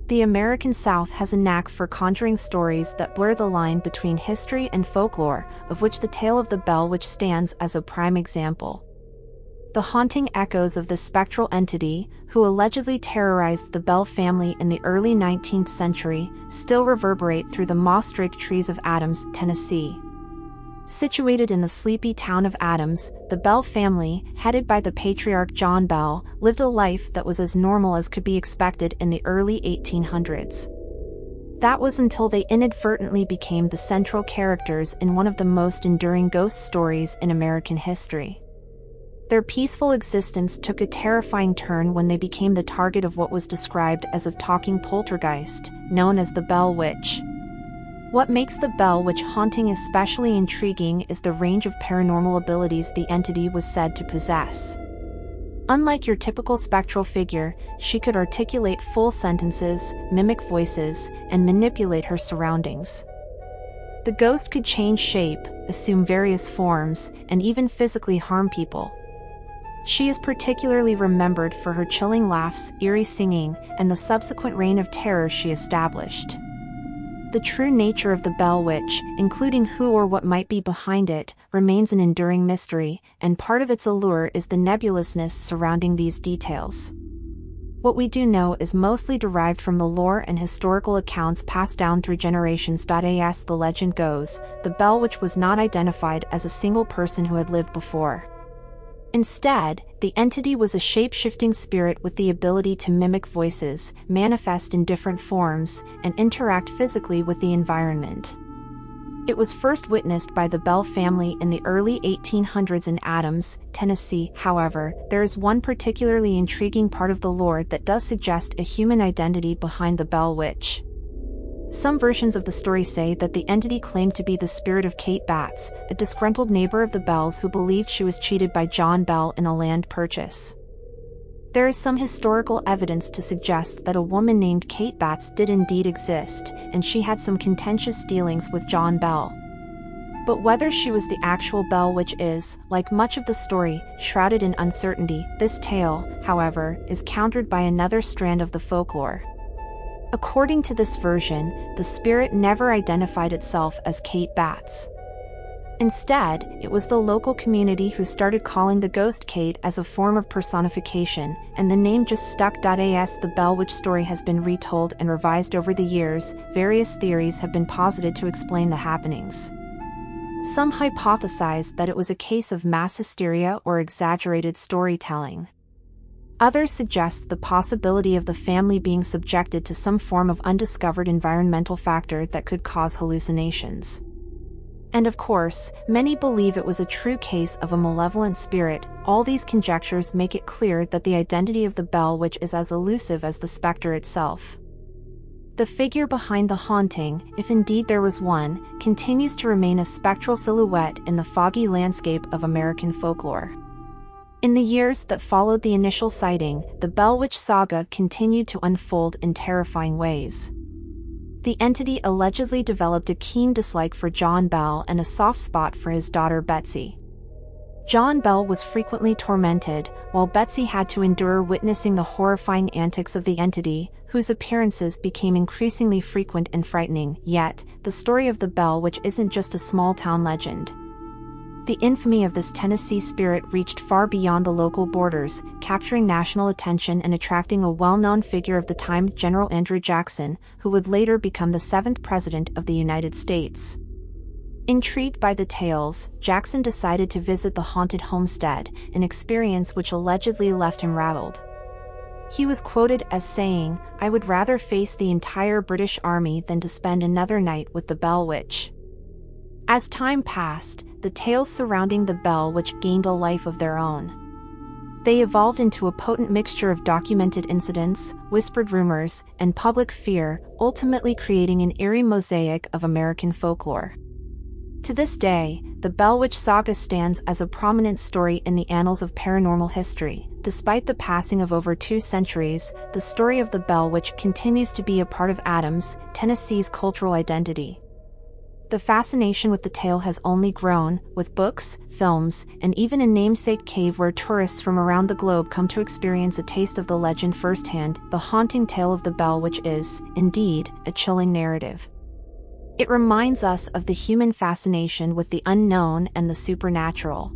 The American South has a knack for conjuring stories that blur the line between history and folklore, of which the tale of the Bell Witch stands as a prime example. The haunting echoes of this spectral entity, who allegedly terrorized the Bell family in the early 19th century, still reverberate through the moss-draped trees of Adams, Tennessee. Situated in the sleepy town of Adams, the Bell family, headed by the patriarch John Bell, lived a life that was as normal as could be expected in the early 1800s. That was until they inadvertently became the central characters in one of the most enduring ghost stories in American history. Their peaceful existence took a terrifying turn when they became the target of what was described as a talking poltergeist, known as the Bell Witch. What makes the Bell Witch haunting especially intriguing is the range of paranormal abilities the entity was said to possess. Unlike your typical spectral figure, she could articulate full sentences, mimic voices, and manipulate her surroundings. The ghost could change shape, assume various forms, and even physically harm people. She is particularly remembered for her chilling laughs, eerie singing, and the subsequent reign of terror she established. The true nature of the Bell Witch, including who or what might be behind it, remains an enduring mystery, and part of its allure is the nebulousness surrounding these details. What we do know is mostly derived from the lore and historical accounts passed down through generations. As the legend goes, the Bell Witch was not identified as a single person who had lived before. Instead, the entity was a shape-shifting spirit with the ability to mimic voices, manifest in different forms, and interact physically with the environment. It was first witnessed by the Bell family in the early 1800s in Adams, Tennessee. However, there is one particularly intriguing part of the lore that does suggest a human identity behind the Bell Witch. Some versions of the story say that the entity claimed to be the spirit of Kate Batts, a disgruntled neighbor of the Bells who believed she was cheated by John Bell in a land purchase. There is some historical evidence to suggest that a woman named Kate Batts did indeed exist, and she had some contentious dealings with John Bell. But whether she was the actual Bell Witch is, like much of the story, shrouded in uncertainty. This tale, however, is countered by another strand of the folklore. According to this version, the spirit never identified itself as Kate Batts. Instead, it was the local community who started calling the ghost Kate as a form of personification, and the name just stuck. As the Bell Witch story has been retold and revised over the years, various theories have been posited to explain the happenings. Some hypothesize that it was a case of mass hysteria or exaggerated storytelling. Others suggest the possibility of the family being subjected to some form of undiscovered environmental factor that could cause hallucinations. And of course, many believe it was a true case of a malevolent spirit. All these conjectures make it clear that the identity of the Bell Witch is as elusive as the specter itself. The figure behind the haunting, if indeed there was one, continues to remain a spectral silhouette in the foggy landscape of American folklore. In the years that followed the initial sighting, the Bell Witch saga continued to unfold in terrifying ways. The entity allegedly developed a keen dislike for John Bell and a soft spot for his daughter Betsy. John Bell was frequently tormented, while Betsy had to endure witnessing the horrifying antics of the entity, whose appearances became increasingly frequent and frightening. Yet, the story of the Bell Witch isn't just a small-town legend. The infamy of this Tennessee spirit reached far beyond the local borders, capturing national attention and attracting a well-known figure of the time, General Andrew Jackson, who would later become the 7th President of the United States. Intrigued by the tales, Jackson decided to visit the haunted homestead, an experience which allegedly left him rattled. He was quoted as saying, "I would rather face the entire British Army than to spend another night with the Bell Witch." As time passed, the tales surrounding the Bell Witch gained a life of their own. They evolved into a potent mixture of documented incidents, whispered rumors, and public fear, ultimately creating an eerie mosaic of American folklore. To this day, the Bell Witch saga stands as a prominent story in the annals of paranormal history. Despite the passing of over 2 centuries, the story of the Bell Witch continues to be a part of Adams, Tennessee's cultural identity. The fascination with the tale has only grown, with books, films, and even a namesake cave where tourists from around the globe come to experience a taste of the legend firsthand. The haunting tale of the bell witch is, indeed, a chilling narrative. It reminds us of the human fascination with the unknown and the supernatural.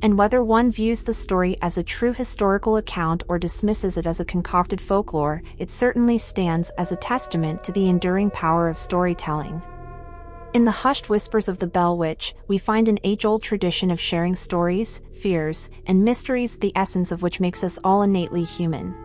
And whether one views the story as a true historical account or dismisses it as a concocted folklore, it certainly stands as a testament to the enduring power of storytelling. In the hushed whispers of the Bell Witch, we find an age-old tradition of sharing stories, fears, and mysteries, the essence of which makes us all innately human.